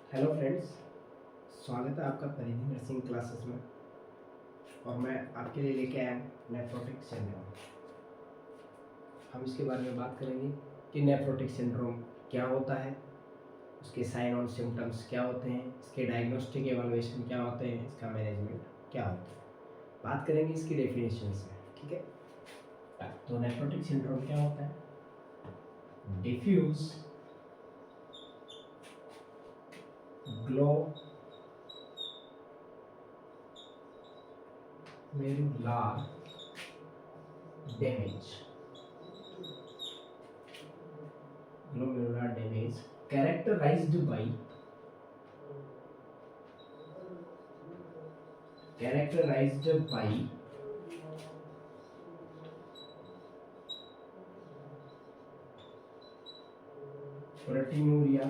Hello friends, स्वागत है आपका परिधि नर्सिंग क्लासेस में। और मैं आपके लिए लेके आया हूँ नेफ्रोटिक सिंड्रोम। हम इसके बारे में बात करेंगे कि नेफ्रोटिक सिंड्रोम क्या होता है, उसके साइन और सिम्टम्स क्या होते हैं, इसके डायग्नोस्टिक एवैल्यूएशन क्या होते हैं, इसका मैनेजमेंट क्या होता है। बात करेंगे इसकी डेफिनेशन से, ठीक है। तो नेफ्रोटिक सिंड्रोम क्या होता है? Diffuse glomerular damage glomerular damage characterized by proteinuria,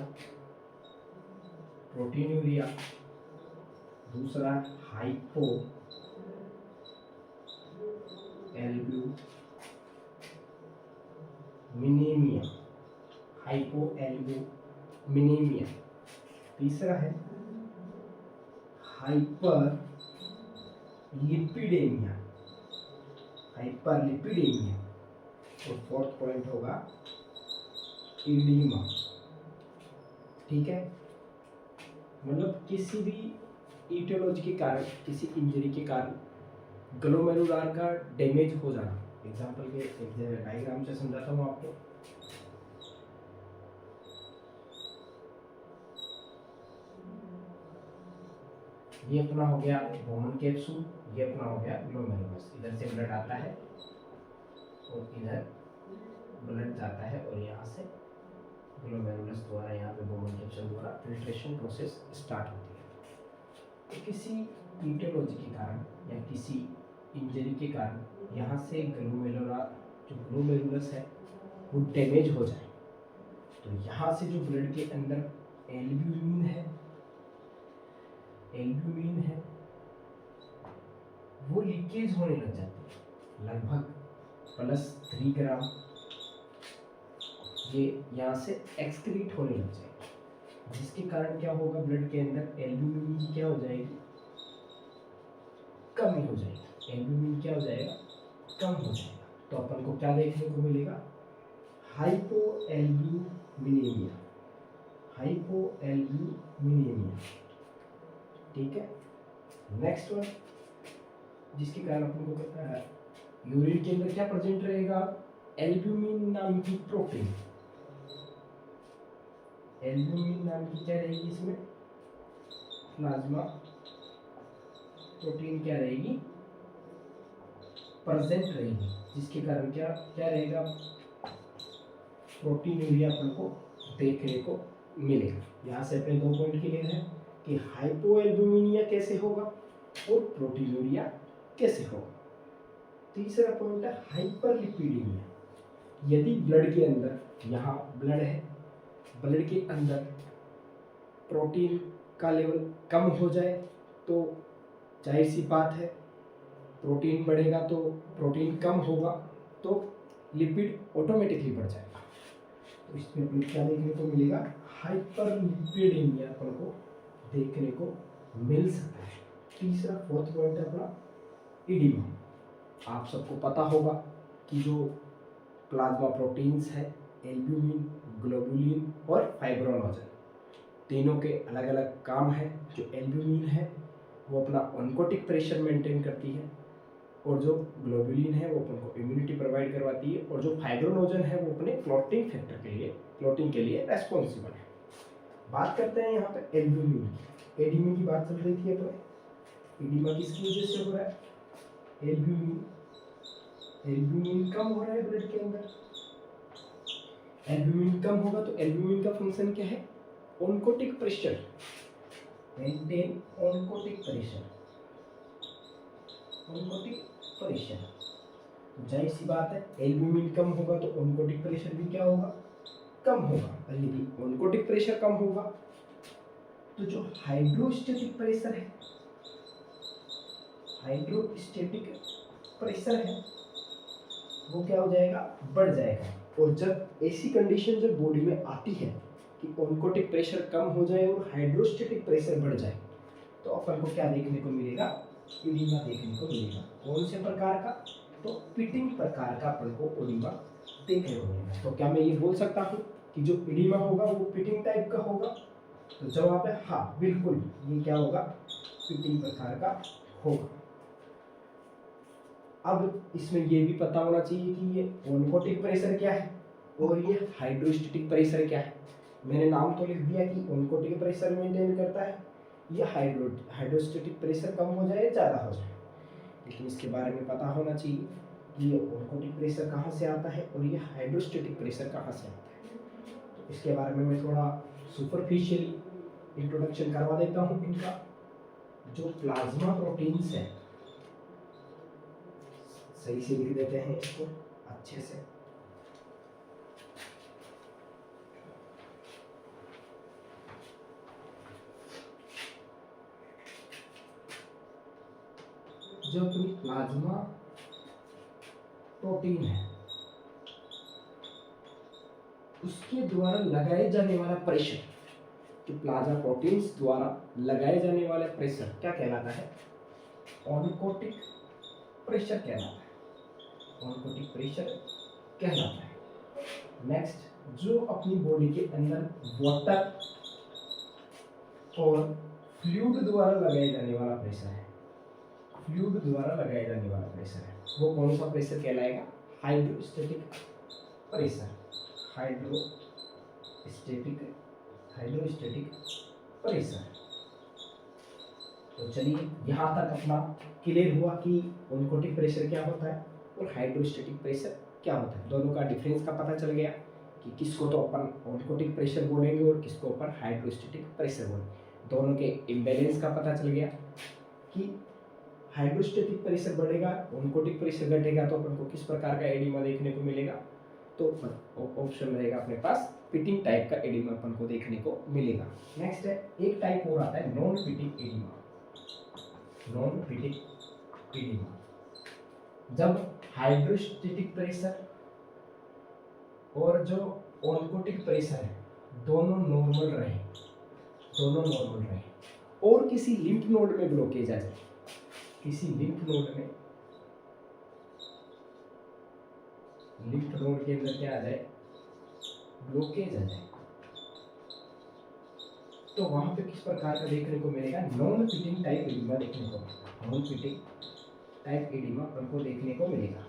दूसरा हाइपोएल्बुमिनेमिया, तीसरा है हाइपरलिपिडेमिया और फोर्थ पॉइंट होगा इडीमा। ठीक है, मतलब किसी भी ईटियोलॉजी के कारण, किसी इंजरी के कारण ग्लोमेरुलर का डैमेज हो जाना। एग्जांपल के एक डायग्राम से समझाता हूँ आपको। ये अपना हो गया बोमन कैप्सूल, ये अपना हो गया ग्लोमेरुलस। इधर से ब्लड आता है और इधर ब्लड जाता है और यहाँ से ग्लोमेरुलस द्वारा यहाँ पे बोमन कैप्सूल द्वारा फिल्ट्रेशन प्रोसेस स्टार्ट होती है। तो किसी ईटियोलॉजी के कारण या किसी इंजरी के कारण यहाँ से ग्लोमेरुलस है वो डैमेज हो जाए, तो यहाँ से जो ब्लड के अंदर एल्ब्यूमिन है वो लीकेज होने लग जाती है, लगभग +3 ग्राम ये यहाँ से एक्सक्रीट होने लग जाएगी, जिसके कारण क्या होगा, ब्लड के अंदर एल्ब्यूमिन की क्या हो जाएगी, कमी हो जाएगी। एल्ब्यूमिन क्या हो जाएगा, कम हो जाएगा। तो अपन को क्या देखने को मिलेगा, हाइपोएल्ब्यूमिनेमिया। ठीक है। नेक्स्ट वन, जिसके कारण अपन को यूरिन के अंदर क्या प्रेजेंट रहेगा, एल्ब्यूमिन नाम की प्रोटीन। एल्ब्यूमिन नाम की क्या रहेगी, इसमें प्लाज्मा प्रोटीन क्या रहेगी, प्रेजेंट रहेगी, जिसके कारण क्या क्या रहेगा, प्रोटीनूरिया अपन को देखने को मिलेगा। यहाँ से अपने 2 पॉइंट क्लियर है कि हाइपोएल्ब्यूमिनिया कैसे होगा और प्रोटीनूरिया कैसे होगा। तीसरा पॉइंट है हाइपरलिपिडीमिया। यदि ब्लड के अंदर, यहाँ ब्लड है, ब्लड के अंदर प्रोटीन का लेवल कम हो जाए तो जाहिर सी बात है प्रोटीन बढ़ेगा, तो प्रोटीन कम होगा तो लिपिड ऑटोमेटिकली बढ़ जाएगा। तो इसमें अपने क्या देखने को मिलेगा, हाइपरलिपिडेमिया अपन को देखने को मिल सकता है। तीसरा फोर्थ पॉइंट है अपना इडिमा। आप सबको पता होगा कि जो प्लाज्मा प्रोटीन्स है, एल्ब्यूमिन, ग्लोबुलिन और फाइब्रोनोजन, तीनों के अलग अलग काम है। जो एल्ब्यूमिन है वो अपना ऑन्कोटिक प्रेशर मेंटेन करती है, और जो ग्लोबुलिन है वो अपन को इम्यूनिटी प्रोवाइड करवाती है, और जो फाइब्रोनोजन है वो अपने क्लॉटिंग फैक्टर के लिए, क्लॉटिंग के लिए रेस्पॉन्सिबल है। बात करते हैं यहाँ पे एल्ब्यूमिन की। एडिमा की बात चल रही थी अपने, एडिमा किसकी वजह से हो रहा है, एल्ब्यूमिन कम हो रहा है ब्लड के अंदर। एल्ब्यूमिन कम होगा तो एल्ब्यूमिन का फंक्शन क्या है, oncotic pressure, maintain oncotic pressure. तो जाहिर सी बात है एल्ब्यूमिन कम होगा तो ऑन्कोटिक प्रेशर भी क्या होगा, कम होगा। और यदि ऑन्कोटिक प्रेशर कम होगा तो जो हाइड्रोस्टैटिक प्रेशर है वो क्या हो जाएगा, बढ़ जाएगा। और जब ऐसी कंडीशन जब बॉडी में आती है कि ऑनकोटिक प्रेशर कम हो जाए और हाइड्रोस्टेटिक प्रेशर बढ़ जाए तो अपन को क्या देखने को मिलेगा, एडिमा देखने को मिलेगा। कौन से प्रकार का, तो पिटिंग प्रकार का अपन को एडिमा देखने को मिलेगा। तो क्या मैं ये बोल सकता हूँ कि जो एडिमा होगा वो पिटिंग टाइप का होगा, तो जवाब है हाँ बिल्कुल, ये क्या होगा, पिटिंग प्रकार का होगा। अब इसमें ये भी पता होना चाहिए कि ये ऑनकोटिक प्रेशर क्या है और ये हाइड्रोस्टेटिक प्रेशर क्या है। मैंने नाम तो लिख दिया कि ऑनकोटिक प्रेशर मेंटेन करता है, ये हाइड्रोस्टेटिक प्रेशर कम हो जाए ज़्यादा हो जाए, लेकिन इसके बारे में पता होना चाहिए कि ये ऑनकोटिक प्रेशर कहाँ से आता है और ये हाइड्रोस्टेटिक प्रेशर कहाँ से आता है। तो इसके बारे में मैं थोड़ा सुपरफिशियली इंट्रोडक्शन करवा देता हूँ इनका। जो प्लाज्मा प्रोटीन्स है, सही से लिख देते हैं इसको अच्छे से, जो अपनी प्लाज्मा प्रोटीन है उसके द्वारा लगाए जाने वाला प्रेशर, जो प्लाज्मा प्रोटीन्स द्वारा लगाए जाने वाला प्रेशर क्या कहलाता है, ऑनकोटिक प्रेशर कहलाता है, ऑनकोटिक प्रेशर कहलाता है। नेक्स्ट, जो अपनी बॉडी के अंदर वाटर और फ्लूइड द्वारा लगाए जाने वाला प्रेशर है, फ्लूइड द्वारा लगाए जाने वाला प्रेशर है, वो कौन सा प्रेशर कहलाएगा, हाइड्रोस्टेटिक प्रेशर, हाइड्रोस्टेटिक प्रेशर। तो चलिए यहाँ तक अपना क्लियर हुआ कि ऑनकोटिक प्रेशर क्या होता है और हाइड्रोस्टेटिक प्रेशर क्या होता है। दोनों का डिफरेंस का पता चल गया कि किसको तो अपन ऑनकोटिक प्रेशर बोलेंगे और किसको अपन हाइड्रोस्टेटिक प्रेशर बोलेंगे। दोनों के इम्बैलेंस का पता चल गया कि हाइड्रोस्टेटिक प्रेशर बढ़ेगा, ऑनकोटिक प्रेशर घटेगा तो अपन को किस प्रकार का एडिमा देखने को मिलेगा। तो ऑप्शन रहेगा अपने पास पिटिंग टाइप का एडिमा अपन को देखने को मिलेगा। नेक्स्ट है, एक टाइप और आता है non pitting oedema. Non pitting oedema, जब हाइड्रोस्टेटिक प्रेशर और जो ऑनकोटिक प्रेशर है दोनों नॉर्मल रहे, और किसी लिम्फ नोड में ब्लॉकेज आ जाए, किसी लिम्फ नोड के अंदर क्या आ जाए, ब्लॉकेज आ जाए, तो वहां पे किस प्रकार का देखने को मिलेगा, नॉन पिटिंग टाइप एडिमा देखने को मिलेगा। नॉन पिटिंग टाइप एडिमा अपन को देखने को मिलेगा।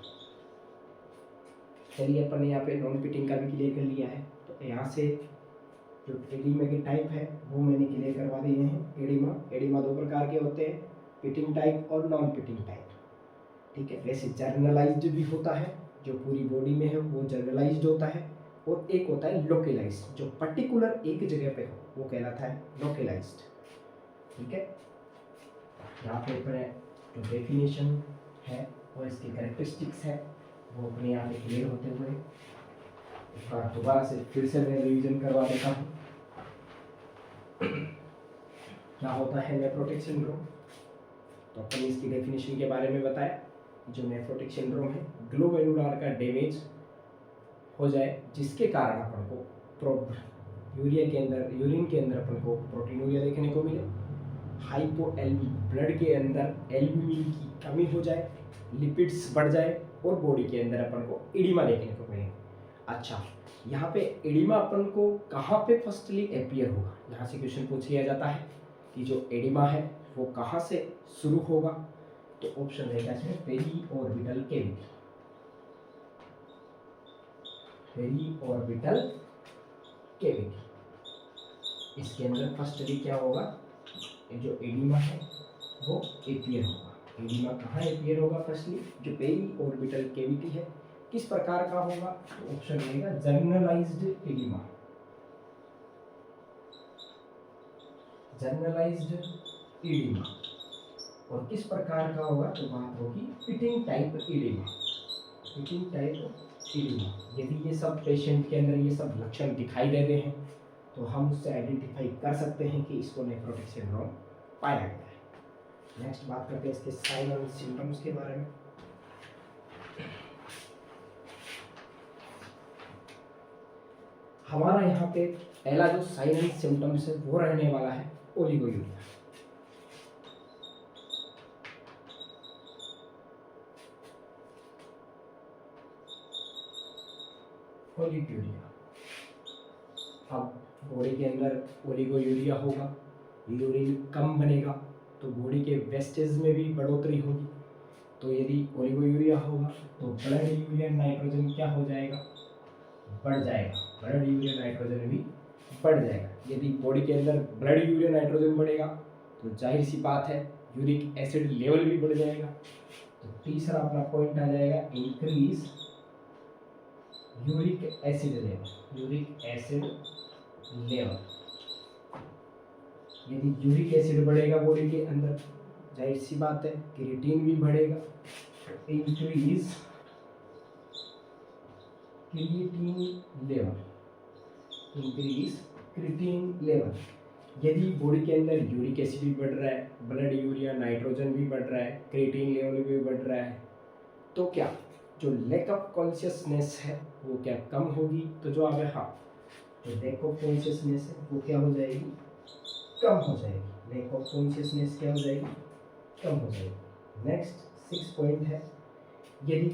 चलिए अपन ने यहाँ पे नॉन पिटिंग का भी क्लियर कर लिया है। तो यहाँ से जो एडिमा के टाइप है वो मैंने क्लियर करवा दिए हैं। एडिमा दो प्रकार के होते हैं, पिटिंग टाइप और नॉन पिटिंग टाइप, ठीक है। वैसे जर्नलाइज्ड भी होता है, जो पूरी बॉडी में है वो जर्नलाइज्ड होता है, और एक होता है लोकलाइज्ड, जो पर्टिकुलर एक जगह पे हो वो कहलाता है लोकलाइज्ड, ठीक है। यहाँ पे अपने जो डेफिनेशन है और इसके कैरेक्टरिस्टिक्स है वो अपने यहाँ पे क्लियर होते हुए एक बार दोबारा से फिर से मैं रिवीजन करवा देता हूँ। क्या होता है नेफ्रोटिक सिंड्रोम, तो अपन इसकी डेफिनेशन के बारे में बताया। जो नेफ्रोटिक सिंड्रोम है, ग्लोमेरुलर का डैमेज हो जाए जिसके कारण अपन को यूरिन के अंदर अपन को प्रोटीनूरिया देखने को मिले, हाइपो ब्लड के अंदर एल्ब्यूमिन की कमी हो जाए, लिपिड्स बढ़ जाए और बॉडी के अंदर अपन को एडिमा देखने को मिले। अच्छा, यहाँ पे एडिमा अपन को कहाँ पे फर्स्टली अपीयर होगा, यहाँ से क्वेश्चन पूछ लिया जाता है कि जो एडिमा है वो कहाँ से शुरू होगा। तो ऑप्शन रहेगा इसमें periorbital cavity, periorbital cavity. इसके अंदर फर्स्टली क्या होगा, जो एडिमा है वो अपीयर होगा। एडिमा कहाँ अपीयर होगा, फर्स्टली जो पेरी ऑर्बिटल कैविटी है, किस प्रकार का होगा। तो ऑप्शन रहेगा जर्नलाइज्ड एडिमा, जर्नलाइज्ड एडिमा। और किस प्रकार का होगा, तो बात होगी pitting type oedema, pitting type oedema. यदि ये सब पेशेंट के अंदर ये सब लक्षण दिखाई दे रहे हैं तो हम उससे आइडेंटिफाई कर सकते हैं कि इसको नेफ्रोटिक सिंड्रोम पाया गया है। नेक्स्ट बात करते हैं इसके साइन और सिम्टम्स के बारे में। हमारा यहाँ पे पहला जो साइन एंड सिम्टम्स है वो रहने वाला है ओलिगोयूरिया। ओलिगोयूरिया, अब बॉडी के अंदर ओलिगोयूरिया होगा, यूरिन कम बनेगा तो बॉडी के वेस्टेज में भी बढ़ोतरी होगी। तो यदि ओलिगोयूरिया होगा तो ब्लड यूरिया नाइट्रोजन क्या हो जाएगा, बढ़ जाएगा, ब्लड यूरिया नाइट्रोजन भी बढ़ जाएगा। यदि बॉडी के अंदर ब्लड यूरिया नाइट्रोजन बढ़ेगा तो जाहिर सी बात है यूरिक एसिड लेवल भी बढ़ जाएगा। तो तीसरा अपना पॉइंट आ जाएगा increase uric acid level, uric acid level. यदि यूरिक एसिड बढ़ेगा बॉडी के अंदर, जाहिर सी बात है क्रिएटिन भी बढ़ेगा। Increase creatine level, increase creatine level. यदि बॉडी के अंदर यूरिक एसिड भी बढ़ रहा है, ब्लड यूरिया नाइट्रोजन भी बढ़ रहा है, क्रिएटिन लेवल भी बढ़ रहा है, तो क्या जो लैक ऑफ कॉन्शियसनेस है वो क्या कम होगी? तो जवाब है हाँ, जो लैक ऑफ कॉन्शियसनेस है वो क्या हो जाएगी, कम हो जाएगी। लैक ऑफ कॉन्शियसनेस क्या हो जाएगी, कम हो जाएगी। नेक्स्ट 6 पॉइंट है, यदि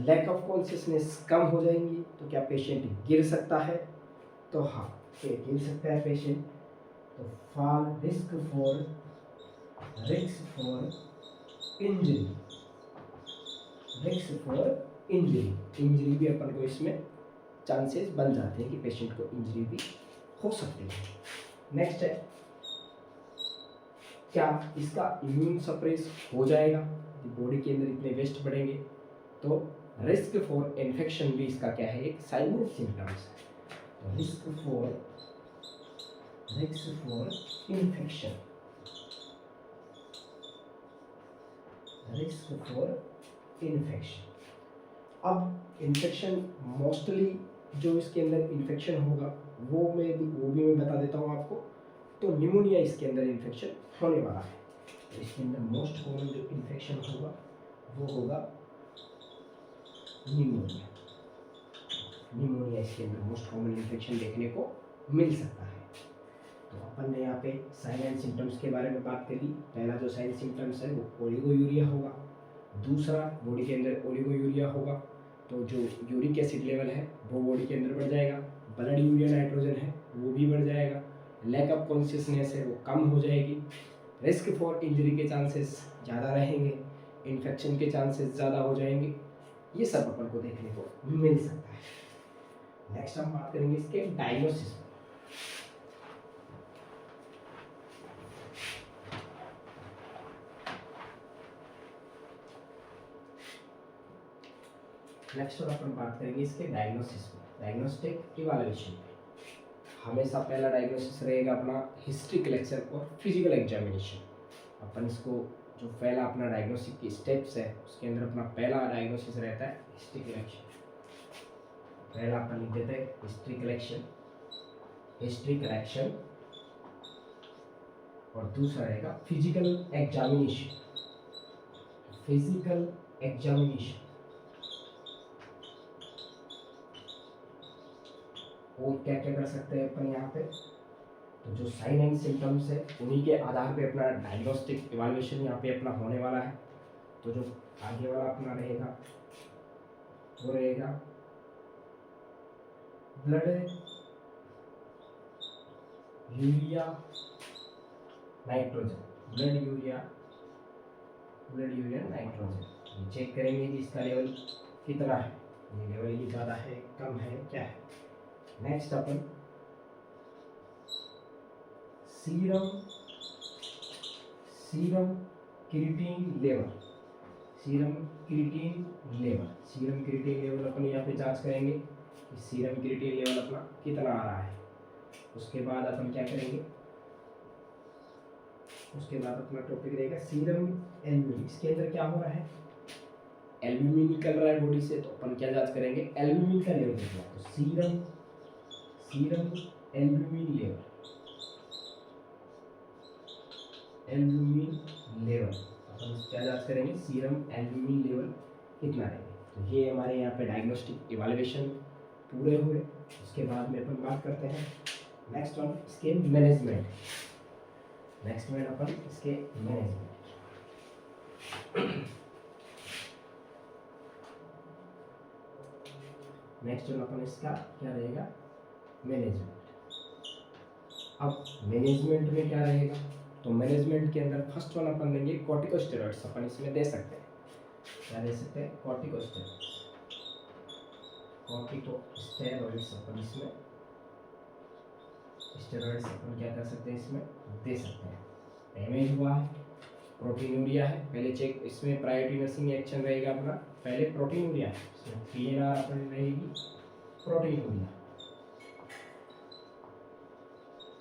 लैक ऑफ कॉन्शियसनेस कम हो जाएंगी तो क्या पेशेंट गिर सकता है? तो हाँ, गिर सकता है पेशेंट। तो fall risk for injury, risk for injury भी अपन को इसमें चांसेस बन जाते हैं कि पेशेंट को इंजरी भी हो सकती है। नेक्स्ट है, क्या इसका इम्यून सप्रेस हो जाएगा? बॉडी के अंदर इतने वेस्ट बढ़ेंगे तो रिस्क फॉर इन्फेक्शन भी इसका क्या है, एक साइन एंड सिम्टम्स है। Risk for infection, risk for infection. अब इन्फेक्शन मोस्टली जो इसके अंदर इन्फेक्शन होगा वो भी मैं बता देता हूँ आपको। तो निमोनिया इसके अंदर इन्फेक्शन होने वाला है। तो इसके अंदर मोस्ट कॉमन जो इन्फेक्शन होगा वो होगा निमोनिया। निमोनिया इसके अंदर मोस्ट कॉमन इन्फेक्शन देखने को मिल सकता है। तो अपन ने यहाँ पे साइन एंड सिम्टम्स के बारे में बात करी। पहला जो साइन सिम्टम्स है वो ओलिगोयूरिया होगा। दूसरा, बॉडी के अंदर ओलिगोयूरिया होगा तो जो यूरिक एसिड लेवल है वो बॉडी के अंदर बढ़ जाएगा, ब्लड यूरिया नाइट्रोजन है वो भी बढ़ जाएगा, लैक ऑफ कॉन्शियसनेस है वो कम हो जाएगी, रिस्क फॉर इंजरी के चांसेस ज़्यादा रहेंगे, इन्फेक्शन के चांसेस ज़्यादा हो जाएंगे। ये सब अपन को देखने को मिल सकता है। नेक्स्ट हम बात करेंगे इसके डायग्नोसिस। नेक्स्ट और अपन बात करेंगे इसके डायग्नोसिस में, डायग्नोस्टिक इवैल्यूएशन में। हमेशा पहला डायग्नोसिस रहेगा अपना हिस्ट्री कलेक्शन और फिजिकल एग्जामिनेशन। अपन इसको जो पहला अपना डायग्नोसिस की स्टेप्स है उसके अंदर अपना पहला डायग्नोसिस रहता है हिस्ट्री कलेक्शन। पहला अपन लिख देते हैं हिस्ट्री कलेक्शन और दूसरा रहेगा फिजिकल एग्जामिनेशन। और क्या क्या कर सकते हैं अपन यहाँ पे, तो जो साइन एंड सिम्टम्स है उन्हीं के आधार पे अपना डायग्नोस्टिक इवैल्यूएशन यहाँ पे अपना होने वाला है। तो जो आगे वाला अपना रहेगा वो रहेगा blood urea nitrogen, blood urea nitrogen check करेंगे कि इसका लेवल कितना है, ये लेवल ही ज़्यादा है कम है क्या है। नेक्स्ट अपन सीरम क्रिएटिन लेवल अपन यहाँ पे जांच करेंगे कि सीरम क्रिएटिन लेवल अपना कितना आ रहा है। उसके बाद अपन क्या करेंगे, उसके बाद अपना टॉपिक रहेगा सीरम एल्ब्यूमिन। इसके अंदर क्या हो रहा है, एल्ब्यूमिन निकल रहा है बॉडी से, तो अपन क्या जांच करेंगे, एल्ब्यूमिन का लेवल देखना। तो सीरम एल्ब्यूमिन लेवल अपन क्या जांच करेंगे, सीरम एल्ब्यूमिन लेवल कितना रहेगा। तो ये हमारे यहाँ पे डायग्नोस्टिक इवैल्यूएशन पूरे हुए। उसके बाद में अपन बात करते हैं नेक्स्ट वन इसके मैनेजमेंट। नेक्स्ट में अपन इसके मैनेजमेंट। नेक्स्ट वन अपन इसका क्या रहेगा, मैनेजमेंट। अब मैनेजमेंट में क्या रहेगा, तो मैनेजमेंट के अंदर फर्स्ट वन अपन देंगे कॉर्टिकोस्टेरॉइड्स। अपन इसमें दे सकते हैं, क्या दे सकते हैं, कॉर्टिकोस्टेरॉइड्स। कॉर्टिकोस्टेरॉइड्स अपन इसमें स्टेरॉइड्स अपन क्या कर सकते हैं, इसमें दे सकते हैं। डैमेज हुआ है, प्रोटीनूरिया है, पहले चेक इसमें प्रायोरिटी नर्सिंग एक्शन रहेगा अपना, पहले प्रोटीनूरिया है, इसमें पीएनआर अपन रहेगी प्रोटीनूरिया।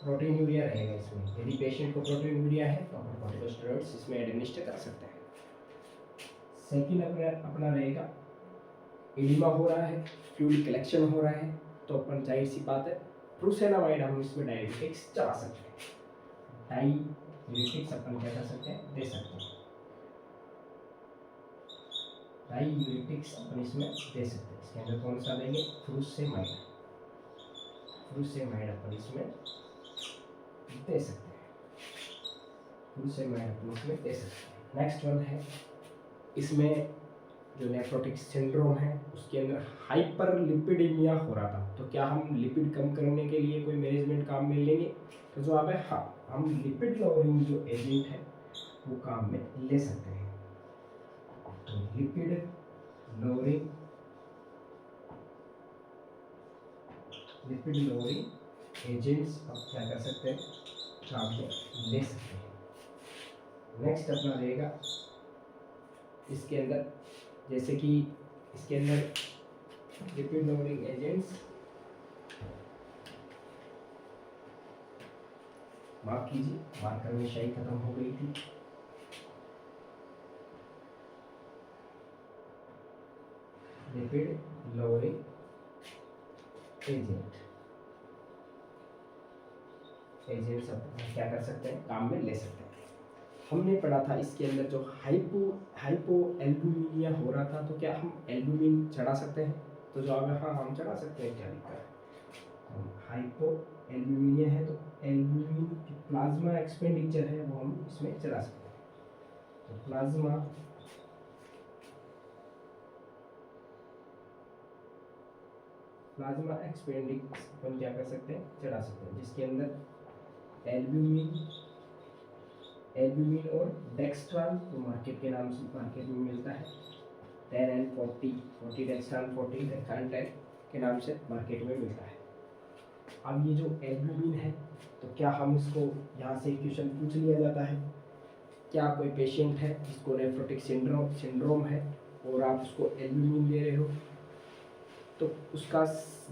प्रोटीनूरिया रहेगा इसमें, यदि पेशेंट को प्रोटीनूरिया है तो अपन कॉर्टिकोस्टेरॉइड्स इसमें एडमिनिस्टर कर सकते हैं। सेकंड अपना रहेगा एडिमा हो रहा है, फ्लूइड कलेक्शन हो रहा है, तो अपन जाहिर सी बात है प्रूसेनामाइड हम इसमें डाययूरेटिक्स चला सकते हैं। डाययूरेटिक्स अपन क्या कर सकते हैं, दे सकते हैं। डाययूरेटिक्स अपन इसमें दे सकते हैं। इसके अंदर कौन सा देंगे, फ्रूसेमाइड। फ्रूसेमाइड अपन इसमें दे सकते हैं। फ्रूसेमाइड अपन इसमें दे सकते हैं। नेक्स्ट वन है इसमें जो नेफ्रोटिक सिंड्रोम है उसके अंदर हाइपर लिपिडीमिया हो रहा था, तो क्या हम लिपिड कम करने के लिए कोई मैनेजमेंट काम में लेंगे, तो जवाब है हाँ, हम लिपिड लोअरिंग जो एजेंट है वो काम में ले सकते हैं। तो लिपिड लोअरिंग एजेंट्स अब क्या कर सकते हैं, काम में ले सकते हैं। नेक्स्ट अपना रहेगा इसके अंदर, जैसे कि इसके अंदर लिपिड लोअरिंग एजेंट्स, माफ कीजिए मार्कर में शाही खत्म हो गई थी। लिपिड लोअरिंग एजेंट्स अब क्या कर सकते हैं, काम में ले सकते हैं। हमने पढ़ा था इसके अंदर जो हाइपो एल्बुमिनिया हो रहा था, तो क्या हम एल्बुमिन चढ़ा सकते हैं, तो जवाब है हाँ, हम चढ़ा सकते हैं। क्या दिक्कत है, हाइपो एल्बुमिनिया है तो एल्बुमिन प्लाज्मा एक्सपेंडिचर है वो हम इसमें चढ़ा सकते हैं। तो प्लाज्मा एक्सपेंडिचर अपन क्या कर सकते हैं, चढ़ा सकते हैं, जिसके अंदर एल्ब्यूमिन और डेक्स्ट्रान तो मार्केट के नाम से मार्केट में मिलता है, 10 and 40 डेक्स्ट्रान 40 डेक्स्ट्रान 10 के नाम से मार्केट में मिलता है। अब ये जो एल्ब्यूमिन है, तो क्या हम इसको यहाँ से क्वेश्चन पूछ लिया जाता है, क्या कोई पेशेंट है जिसको नेफ्रोटिक सिंड्रोम है और आप उसको एल्ब्यूमिन दे रहे हो, तो उसका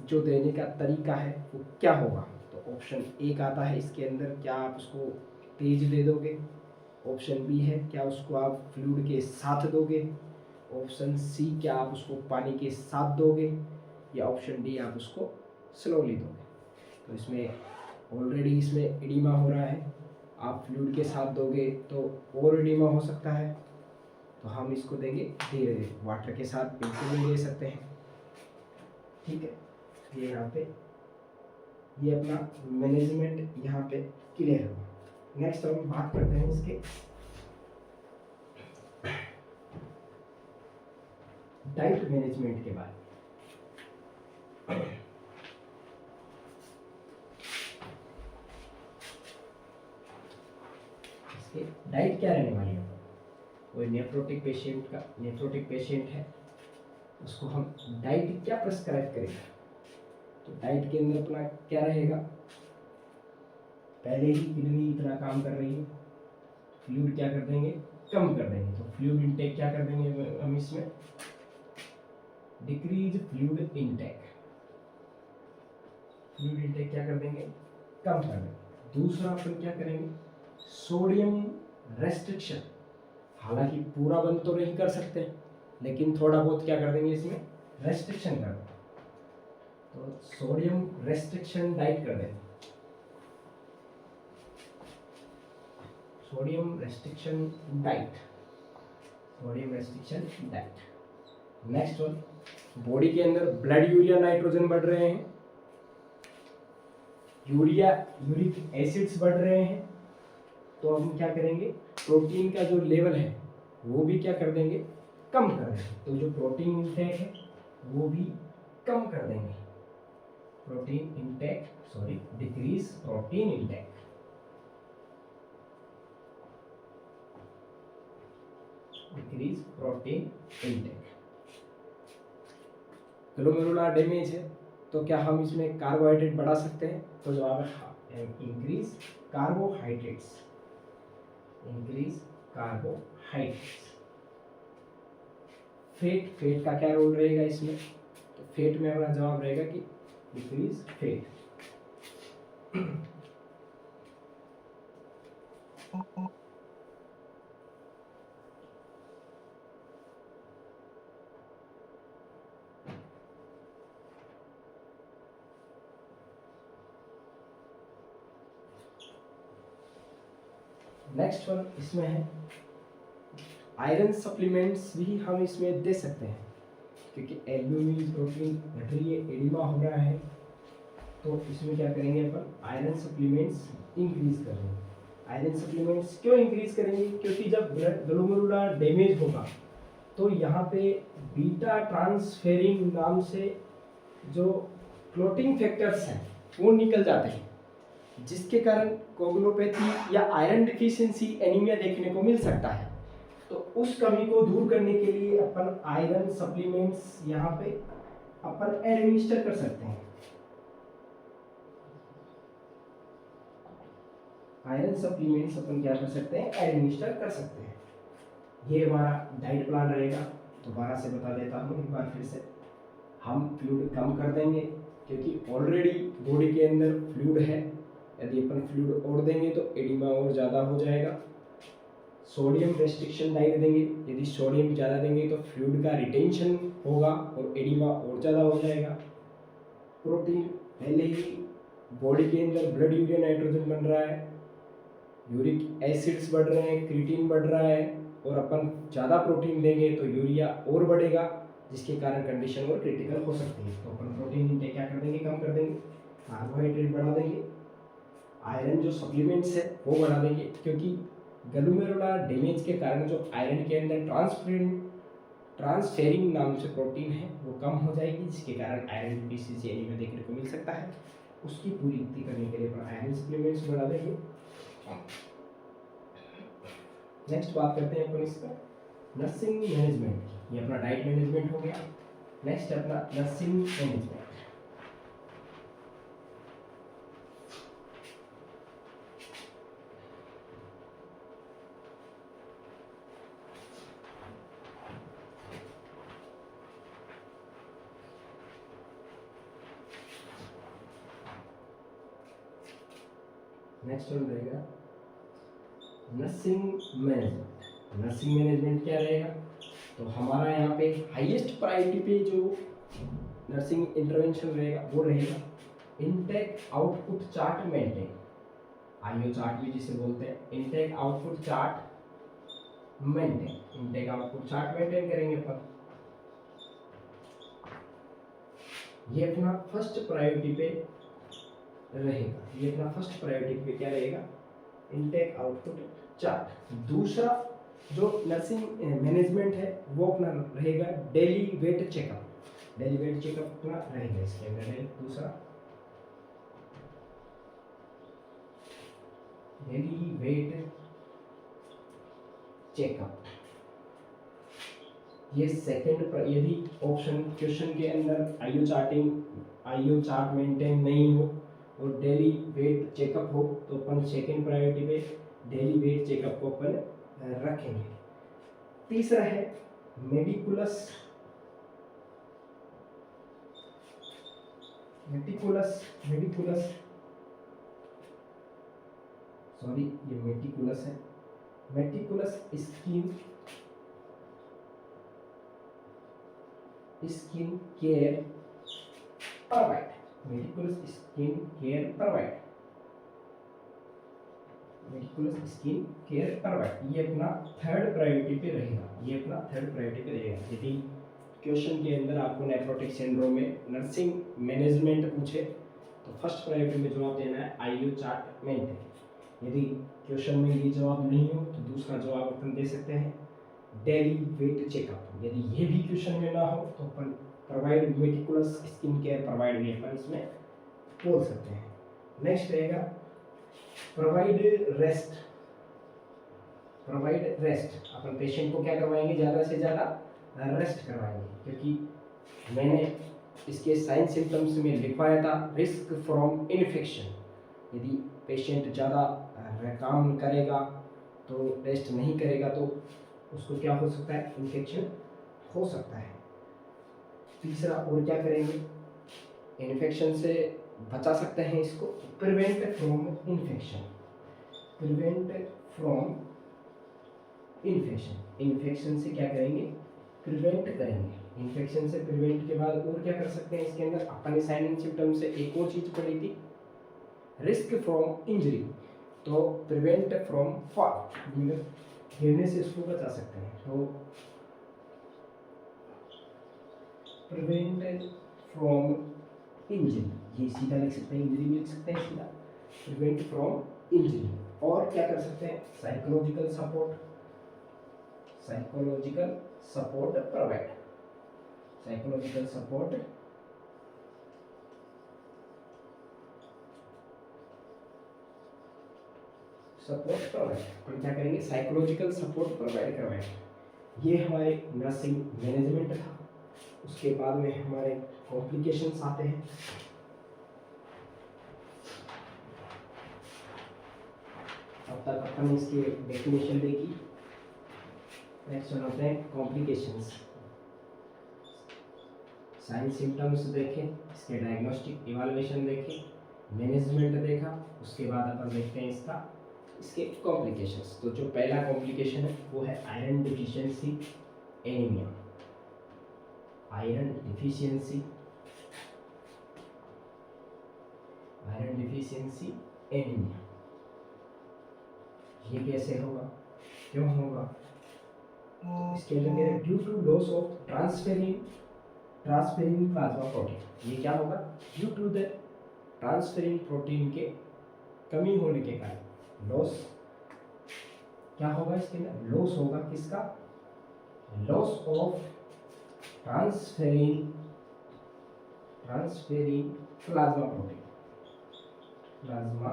जो देने का तरीका है वो क्या होगा, तो ऑप्शन एक आता है इसके अंदर, क्या आप उसको तेज दे दोगे, ऑप्शन बी है क्या उसको आप फ्लूइड के साथ दोगे, ऑप्शन सी क्या आप उसको पानी के साथ दोगे, या ऑप्शन डी आप उसको स्लोली दोगे। तो इसमें ऑलरेडी इसमें एडिमा हो रहा है, आप फ्लूइड के साथ दोगे तो और एडिमा हो सकता है, तो हम इसको देंगे धीरे धीरे, वाटर के साथ बिल्कुल नहीं दे सकते हैं। ठीक है, ये यहाँ पे ये अपना मैनेजमेंट यहाँ पे क्लियर हुआ। नेक्स्ट हम बात करते हैं इसके डाइट मैनेजमेंट के बारे में। इसके डाइट क्या रहने वाली है, कोई नेफ्रोटिक पेशेंट है, उसको हम डाइट क्या प्रेस्क्राइब करेंगे, तो डाइट के अंदर अपना क्या रहेगा, पहले ही किडनी इतना काम कर रही है, फ्लूइड क्या कर देंगे, कम कर देंगे, तो फ्लूइड इनटेक क्या कर देंगे हम इसमें, decrease fluid intake, fluid intake क्या कर देंगे, कम कर देंगे। दूसरा अपन क्या करेंगे, सोडियम रेस्ट्रिक्शन, हालांकि पूरा बंद तो नहीं कर सकते, लेकिन थोड़ा बहुत क्या कर देंगे इसमें, रेस्ट्रिक्शन कर देंगे, तो सोडियम रेस्ट्रिक्शन डाइट कर देंगे, sodium restriction diet. Next one, body के अंदर ब्लड यूरिया नाइट्रोजन बढ़ रहे हैं, यूरिक एसिड्स बढ़ रहे हैं, तो हम क्या करेंगे, प्रोटीन का जो लेवल है वो भी क्या कर देंगे, कम कर देंगे। तो जो प्रोटीन इंटेक है वो भी कम कर देंगे, protein intake decrease protein intake. Decrease protein intake. Glomerular damage है तो क्या हम इसमें कार्बोहाइड्रेट बढ़ा सकते हैं, तो जवाब है हाँ, increase carbohydrates, increase carbohydrates. Fat का क्या रोल रहेगा इसमें, तो फेट में हमारा जवाब रहेगा कि डिक्रीज फेट। नेक्स्ट वन इसमें है आयरन सप्लीमेंट्स भी हम इसमें दे सकते हैं, क्योंकि एल्ब्यूमिन प्रोटीन घट रही है, एडिमा हो रहा है, तो इसमें क्या करेंगे अपन, आयरन सप्लीमेंट्स इंक्रीज करेंगे। आयरन सप्लीमेंट्स क्यों इंक्रीज करेंगे, क्योंकि जब ग्लोमेरुलर डैमेज होगा तो यहाँ पे बीटा ट्रांसफेरिंग नाम से जो क्लोटिंग फैक्टर्स हैं वो निकल जाते हैं, जिसके कारण कोगुलोपैथी या आयरन डिफिशिएंसी एनीमिया देखने को मिल सकता है। तो उस कमी को दूर करने के लिए अपन आयरन सप्लीमेंट्स यहाँ पे अपन एडमिनिस्टर कर सकते हैं। आयरन सप्लीमेंट्स अपन क्या कर सकते हैं, एडमिनिस्टर कर सकते हैं। ये हमारा डाइट प्लान रहेगा, दोबारा से बता देता हूँ एक बार फिर से। हम फ्लूइड कम कर देंगे, क्योंकि ऑलरेडी बॉडी के अंदर फ्लूइड है, यदि अपन फ्लूइड और देंगे तो एडिमा और ज़्यादा हो जाएगा। सोडियम रेस्ट्रिक्शन डाइट देंगे, यदि सोडियम ज़्यादा देंगे तो फ्लूइड का रिटेंशन होगा और एडिमा और ज़्यादा हो जाएगा। प्रोटीन, पहले ही बॉडी के अंदर ब्लड यूरिया नाइट्रोजन बन रहा है, यूरिक एसिड्स बढ़ रहे हैं, क्रिएटिन बढ़ रहा है, और अपन ज़्यादा प्रोटीन देंगे तो यूरिया और बढ़ेगा, जिसके कारण कंडीशन और क्रिटिकल हो सकती है। तो अपन प्रोटीन इंटेक क्या कर देंगे, कम कर देंगे, कार्बोहाइड्रेट बढ़ा देंगे, आयरन जो सप्लीमेंट्स है वो बढ़ा देंगे, क्योंकि ग्लोमेरुलर डैमेज के कारण जो आयरन के अंदर ट्रांसफेरिंग नाम से प्रोटीन है वो कम हो जाएगी, जिसके कारण आयरन डिफिशिएंसी एनीमिया देखने को मिल सकता है। उसकी पूर्ति करने के लिए अपन आयरन सप्लीमेंट्स बढ़ा देंगे। नेक्स्ट बात करते हैं अपन इसका नर्सिंग मैनेजमेंट, ये अपना डाइट मैनेजमेंट हो गया। नेक्स्ट अपना नर्सिंग मैनेजमेंट। नेक्स्ट वन रहेगा नर्सिंग मैनेजमेंट। नर्सिंग मैनेजमेंट क्या रहेगा, तो हमारा यहाँ पे हाईएस्ट प्रायोरिटी पे जो नर्सिंग इंटरवेंशन रहेगा वो रहेगा intake output chart maintain, IO chart भी जिसे बोलते हैं, intake output chart maintain, intake output chart maintain करेंगे अपन। ये अपना फर्स्ट प्रायोरिटी पे रहेगा, ये अपना फर्स्ट प्रायोरिटी पे क्या रहेगा, इनटेक आउटपुट चार्ट। दूसरा जो नर्सिंग मैनेजमेंट है वो अपना रहेगा daily wait checkup, daily wait checkup अपना रहेगा इसके अंदर। दूसरा डेली वेट चेकअप, ये सेकंड, यदि ऑप्शन क्वेश्चन के अंदर आईओ चार्ट मेंटेन नहीं हो और डेली वेट चेकअप हो तो अपन सेकंड प्रायोरिटी पे डेली वेट चेकअप को अपन रखेंगे। तीसरा है मेटिकुलस सॉरी ये मेटिकुलस है, meticulous skin care provide, meticulous skin care provide, meticulous skin care provide, ये अपना थर्ड प्रायोरिटी पे रहेगा, ये अपना थर्ड प्रायोरिटी पे रहेगा। यदि क्वेश्चन के अंदर आपको नेफ्रोटिक सिंड्रोम में नर्सिंग मैनेजमेंट पूछे तो फर्स्ट प्रायोरिटी में जवाब देना है आईओ चार्ट मेंटेन। यदि क्वेश्चन में ये जवाब नहीं हो तो दूसरा जवाब अपन दे सकते हैं डेली वेट चेकअप। यदि ये भी क्वेश्चन में ना हो तो अपन provide meticulous skin care provide भी अपन इसमें बोल सकते हैं। नेक्स्ट रहेगा प्रोवाइड रेस्ट। प्रोवाइड रेस्ट, अपन पेशेंट को क्या करवाएंगे, ज़्यादा से ज़्यादा रेस्ट करवाएंगे, क्योंकि मैंने इसके साइन सिम्टम्स में लिखवाया था रिस्क फ्रॉम इन्फेक्शन। यदि पेशेंट ज़्यादा काम करेगा तो रेस्ट नहीं करेगा तो उसको क्या हो सकता है, इन्फेक्शन हो सकता है। तीसरा और क्या करेंगे, इन्फेक्शन से बचा सकते हैं इसको, prevent from infection. Prevent from infection, infection से क्या करेंगे, प्रिवेंट करेंगे। इन्फेक्शन से प्रिवेंट के बाद और क्या कर सकते हैं इसके अंदर, अपने साइन एंड सिम्टम से एक और चीज पढ़ी थी रिस्क फ्रॉम इंजरी, तो प्रिवेंट फ्रॉम फॉल, गिरने से इसको बचा सकते हैं। तो प्रिवेंट फ्रॉम इंजरी, ये सीधा लिख सकते हैं, इंजरी भी लिख सकते हैं सीधा, प्रिवेंट फ्रॉम इंजरी। और क्या कर सकते हैं, psychological support, psychological support provide, psychological support provide. तो क्या करेंगे, साइकोलॉजिकल सपोर्ट प्रोवाइड करवाएंगे। ये हमारे नर्सिंग मैनेजमेंट था। उसके बाद में हमारे कॉम्प्लिकेशंस आते हैं। अब तक अपन इसके डेफिनेशन देखी। नेक्स्ट वन होते हैं कॉम्प्लिकेशंस। साइन सिम्टम्स देखें, इसके डायग्नोस्टिक इवैल्यूएशन देखें, मैनेजमेंट देखा, उसके बाद अपन देखते हैं इसके कॉम्प्लिकेशंस। तो जो पहला कॉम्प्लिकेशन है वो है iron deficiency anaemia. Iron deficiency, iron deficiency anaemia, ये कैसे होगा, क्यों होगा, तो इसके अंदर due to loss of transferrin plasma protein. ये क्या होगा, due to the transferrin protein के कमी होने के कारण लॉस, क्या होगा इसके अंदर, लॉस होगा किसका, loss of transferrin plasma protein, plasma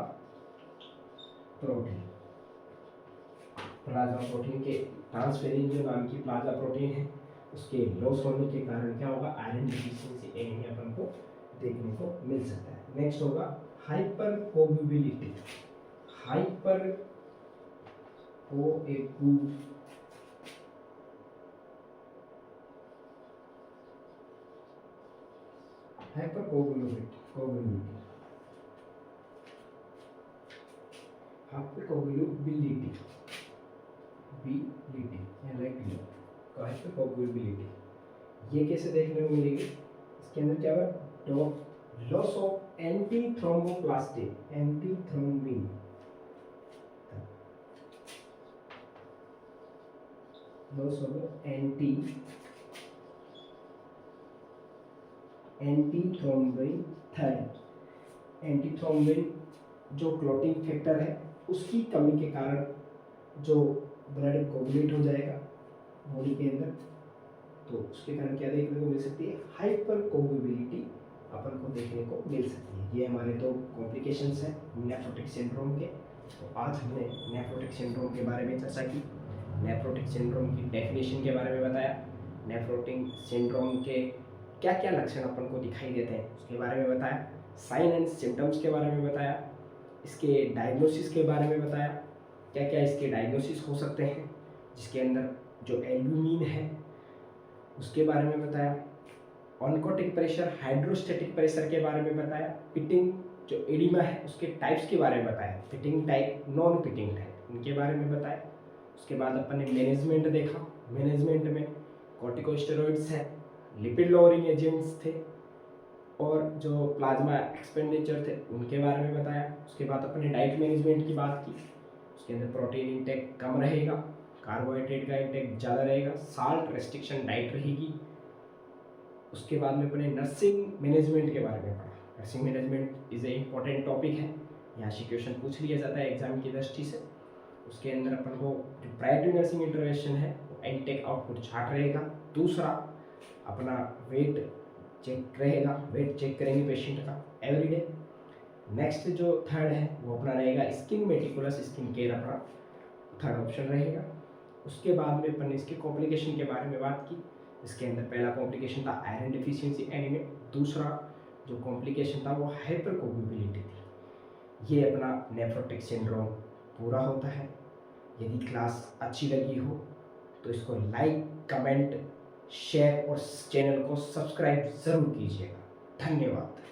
protein के ट्रांसफेरिन जो नाम की प्लाज्मा प्रोटीन है उसके लॉस होने के कारण क्या होगा, आयरन डिफिशियंसी एनीमिया अपन को देखने को मिल सकता है। नेक्स्ट होगा हाइपर कोगुबिलिटी, हाइपर कोगुबिलिटी, ये कैसे देखने को मिलेगी, इसके अंदर क्या होगा, loss of anti thromboplastin, anti thrombin, loss of anti thrombin third, anti thrombin जो क्लॉटिंग फैक्टर है उसकी कमी के कारण जो ब्लड कोगुलेट हो जाएगा बॉडी के अंदर, तो उसके कारण क्या देखने को मिल सकती है, हाइपर कोगुबिलिटी अपन को देखने को मिल सकती है। ये हमारे दो कॉम्प्लिकेशंस हैं नेफ्रोटिक सिंड्रोम के। तो आज हमने नेफ्रोटिक सिंड्रोम के बारे में चर्चा की, नेफ्रोटिक सिंड्रोम की डेफिनेशन के बारे में बताया, नेफ्रोटिक सिंड्रोम के क्या क्या लक्षण अपन को दिखाई देते हैं उसके बारे में बताया, साइन एंड सिम्टम्स के बारे में बताया, इसके डायग्नोसिस के बारे में बताया, क्या क्या इसके डायग्नोसिस हो सकते हैं, जिसके अंदर जो एल्ब्यूमिन है उसके बारे में बताया, ऑनकोटिक प्रेशर, हाइड्रोस्टैटिक प्रेशर के बारे में बताया, पिटिंग जो एडिमा है उसके टाइप्स के बारे में बताया, pitting type, non pitting type, उनके बारे में बताया। उसके बाद अपन ने मैनेजमेंट देखा, मैनेजमेंट में कॉर्टिकोस्टेरॉइड्स है, लिपिड लोअरिंग एजेंट्स थे और जो प्लाज्मा एक्सपेंडिचर थे उनके बारे में बताया। उसके बाद अपन ने डाइट मैनेजमेंट की बात की, उसके अंदर प्रोटीन इंटेक कम रहेगा, कार्बोहाइड्रेट का इंटेक ज़्यादा रहेगा, साल्ट रेस्ट्रिक्शन डाइट रहेगी। उसके बाद में अपने नर्सिंग मैनेजमेंट के बारे में पढ़ा, nursing management is a important topic है, यहाँ से क्वेश्चन पूछ लिया जाता है एग्जाम की दृष्टि से। उसके अंदर अपन को जो प्रायर टू नर्सिंग इंटरवेंशन है वो इनटेक आउटपुट चार्ट रहेगा। दूसरा अपना वेट चेक रहेगा, वेट चेक करेंगे पेशेंट का एवरीडे। नेक्स्ट जो थर्ड है वो अपना रहेगा स्किन मेटिकुलस स्किन केयर, अपना थर्ड ऑप्शन रहेगा। उसके बाद में अपन ने इसके कॉम्प्लिकेशन के बारे में बात की। इसके अंदर पहला कॉम्प्लिकेशन था आयरन डिफिशियंसी एनीमिया, दूसरा जो कॉम्प्लिकेशन था वो हाइपरकोगुलेबिलिटी थी। ये अपना नेफ्रोटिक सिंड्रोम पूरा होता है। यदि क्लास अच्छी लगी हो तो इसको लाइक, कमेंट, शेयर और चैनल को सब्सक्राइब ज़रूर कीजिएगा। धन्यवाद।